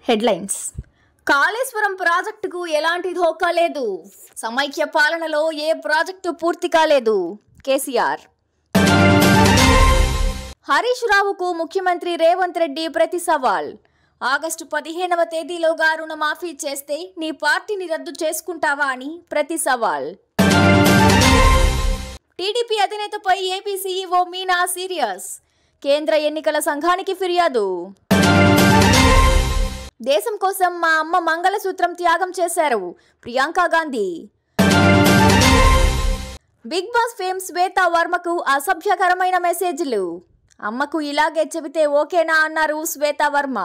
Headlines. Kaleshwaram ప్రాజెక్టుకు ఎలాంటి ధోకా లేదు. సమైక్య పాలనలో ఏ ప్రాజెక్టు పూర్తి కాలేదు. కేసీఆర్. హరీష్ రావుకు ముఖ్యమంత్రి రేవంత్ రెడ్డి ప్రతి సవాల్. ఆగస్టు 15వ తేదీలోగా రుణమాఫీ చేస్తే నీ పార్టీని రద్దు చేసుకుంటావా అని ప్రతి సవాల్. టీడీపీ అధినేతపై ఏపీ సీఈఓ మీనా సీరియస్. కేంద్ర ఎన్నికల సంఘానికి ఫిర్యాదు. దేశం కోసం మా అమ్మ మంగళసూత్రం త్యాగం చేశారు. Priyanka Gandhi. Bigg Boss fame Swetha వర్మకు అసభ్యకరమైన మెసేజ్లు. అమ్మకు ఇలాగే చెబితే ఓకేనా అన్నారు శ్వేతా వర్మ.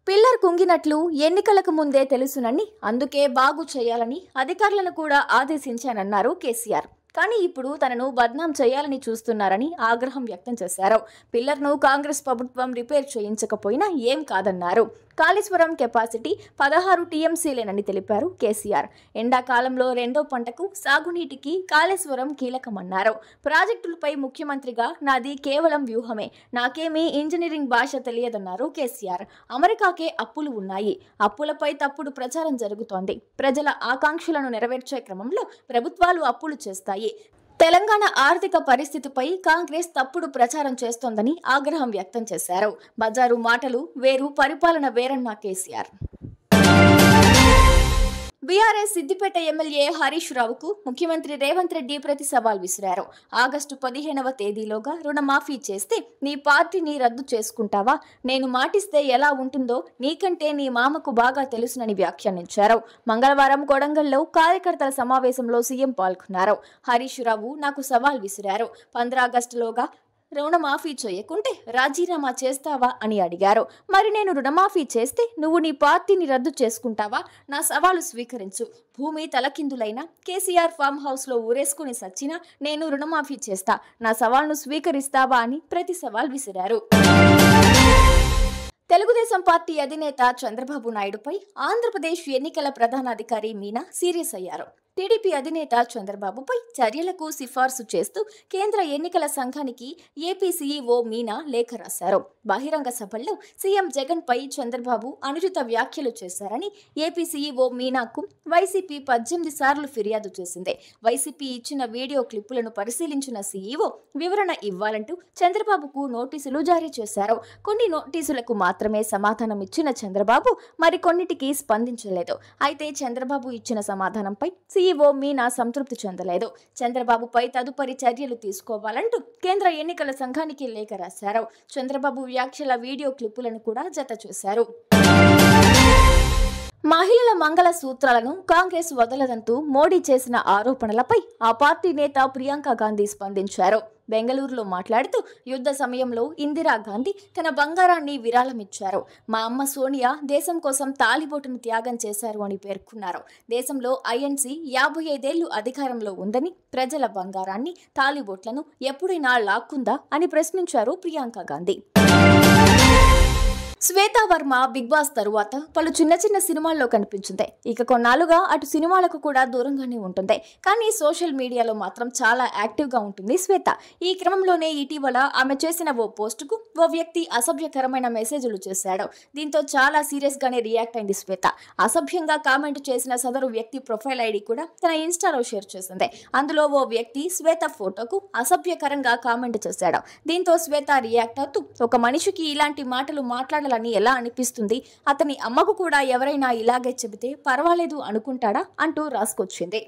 పిల్లర్ కుంగినట్లు ఎన్నికలకు ముందే తెలుసునని, అందుకే బాగు చేయాలని అధికారులను కూడా ఆదేశించానన్నారు కేసీఆర్. కానీ ఇప్పుడు తనను బద్నాం చేయాలని చూస్తున్నారని ఆగ్రహం వ్యక్తం చేశారు. పిల్లర్ను కాంగ్రెస్ ప్రభుత్వం రిపేర్ చేయించకపోయినా ఏం కాదన్నారు. కాళేశ్వరం కెపాసిటీ 16 టీఎంసీలేనని తెలిపారు కేసీఆర్. ఎండాకాలంలో రెండో పంటకు సాగునీటికి కాళేశ్వరం కీలకమన్నారు. ప్రాజెక్టులపై ముఖ్యమంత్రిగా నాది కేవలం వ్యూహమే, నాకేమీ ఇంజనీరింగ్ భాష తెలియదన్నారు కేసీఆర్. అమెరికాకే అప్పులు ఉన్నాయి. అప్పులపై తప్పుడు ప్రచారం జరుగుతోంది. ప్రజల ఆకాంక్షలను నెరవేర్చే క్రమంలో ప్రభుత్వాలు అప్పులు చేస్తాయి. తెలంగాణ ఆర్థిక పరిస్థితిపై కాంగ్రెస్ తప్పుడు ప్రచారం చేస్తోందని ఆగ్రహం వ్యక్తం చేశారు. బజారు మాటలు వేరు, పరిపాలన వేరన్న కేసీఆర్. బీఆర్ఎస్ సిద్దిపేట ఎమ్మెల్యే హరీష్ రావుకు ముఖ్యమంత్రి రేవంత్ రెడ్డి ప్రతి సవాల్ విసిరారు. ఆగస్టు 15వ తేదీలోగా రుణమాఫీ చేస్తే నీ పార్టీని రద్దు చేసుకుంటావా? నేను మాటిస్తే ఎలా ఉంటుందో నీకంటే నీ మామకు బాగా తెలుసునని వ్యాఖ్యానించారు. మంగళవారం కొడంగల్లో కార్యకర్తల సమావేశంలో సీఎం పాల్గొన్నారు. హరీష్ రావు నాకు సవాల్ విసిరారు. 15 ఆగస్టులోగా రుణమాఫీ చేయకుంటే రాజీనామా చేస్తావా అని అడిగారు. మరి నేను రుణమాఫీ చేస్తే నువ్వు నీ పార్టీని రద్దు చేసుకుంటావా? నా సవాలు స్వీకరించు. భూమి తలకిందులైనా కేసీఆర్ ఫామ్ హౌస్ లో ఊరేసుకుని సచ్చినా నేను రుణమాఫీ చేస్తా. నా సవాల్ను స్వీకరిస్తావా అని ప్రతి సవాల్ విసిరారు. తెలుగుదేశం పార్టీ అధినేత చంద్రబాబు నాయుడుపై ఆంధ్రప్రదేశ్ ఎన్నికల ప్రధానాధికారి మీనా సీరియస్ అయ్యారు. టీడీపీ అధినేత చంద్రబాబుపై చర్యలకు సిఫార్సు చేస్తూ కేంద్ర ఎన్నికల సంఘానికి ఏపీ సీఈఓ మీనా లేఖ రాశారు. బహిరంగ సభల్లో సీఎం జగన్ పై చంద్రబాబు అనుచిత వ్యాఖ్యలు చేశారని ఏపీ సీఈఓ మీనాకు వైసీపీ 18 సార్లు ఫిర్యాదు చేసింది. వైసీపీ ఇచ్చిన వీడియో క్లిప్పులను పరిశీలించిన సీఈఓ వివరణ ఇవ్వాలంటూ చంద్రబాబుకు నోటీసులు జారీ చేశారు. కొన్ని నోటీసులకు మాత్రమే సమాధానం ఇచ్చిన చంద్రబాబు మరికొన్నిటికి స్పందించలేదు. అయితే చంద్రబాబు ఇచ్చిన సమాధానంపై సీఈఓ మీనా సంతృప్తి చెందలేదు. చంద్రబాబుపై తదుపరి చర్యలు తీసుకోవాలంటూ కేంద్ర ఎన్నికల సంఘానికి లేఖ రాశారు. చంద్రబాబు వ్యాఖ్యల వీడియో క్లిప్పులను కూడా జత చేశారు. మహిళల మంగళ సూత్రాలను కాంగ్రెస్ వదలదంటూ మోడీ చేసిన ఆరోపణలపై ఆ పార్టీ నేత ప్రియాంక గాంధీ స్పందించారు. బెంగళూరులో మాట్లాడుతూ యుద్ధ సమయంలో ఇందిరాగాంధీ తన బంగారాన్ని విరాళమిచ్చారు. మా అమ్మ సోనియా దేశం కోసం తాలిబోటును త్యాగం చేశారు అని పేర్కొన్నారు. దేశంలో ఐఎన్సీ 55 ఏళ్లు అధికారంలో ఉందని, ప్రజల బంగారాన్ని, తాలిబోట్లను ఎప్పుడైనా లాక్కుందా అని ప్రశ్నించారు ప్రియాంక గాంధీ. శ్వేతా వర్మ బిగ్ బాస్ తరువాత పలు చిన్న సినిమాల్లో కనిపించింది. ఇక కొన్నాళ్ళుగా అటు సినిమాలకు కూడా దూరంగానే ఉంటుంది. కానీ సోషల్ మీడియాలో మాత్రం చాలా యాక్టివ్గా ఉంటుంది శ్వేత. ఈ క్రమంలోనే ఇటీవల ఆమె చేసిన ఓ పోస్టుకు ఓ వ్యక్తి అసభ్యకరమైన మెసేజ్లు చేశాడు. దీంతో చాలా సీరియస్గానే రియాక్ట్ అయింది శ్వేత. అసభ్యంగా కామెంట్ చేసిన సదరు వ్యక్తి ప్రొఫైల్ ఐడి కూడా తన ఇన్స్టాలో షేర్ చేసింది. అందులో ఓ వ్యక్తి శ్వేత ఫోటోకు అసభ్యకరంగా కామెంట్ చేశాడు. దీంతో శ్వేత రియాక్ట్ అవుతూ ఒక మనిషికి ఇలాంటి మాటలు మాట్లాడాలని ఎలా అనిపిస్తుంది? అతని అమ్మకు కూడా ఎవరైనా ఇలాగే చెబితే పర్వాలేదు అనుకుంటాడా అంటూ రాసుకొచ్చింది.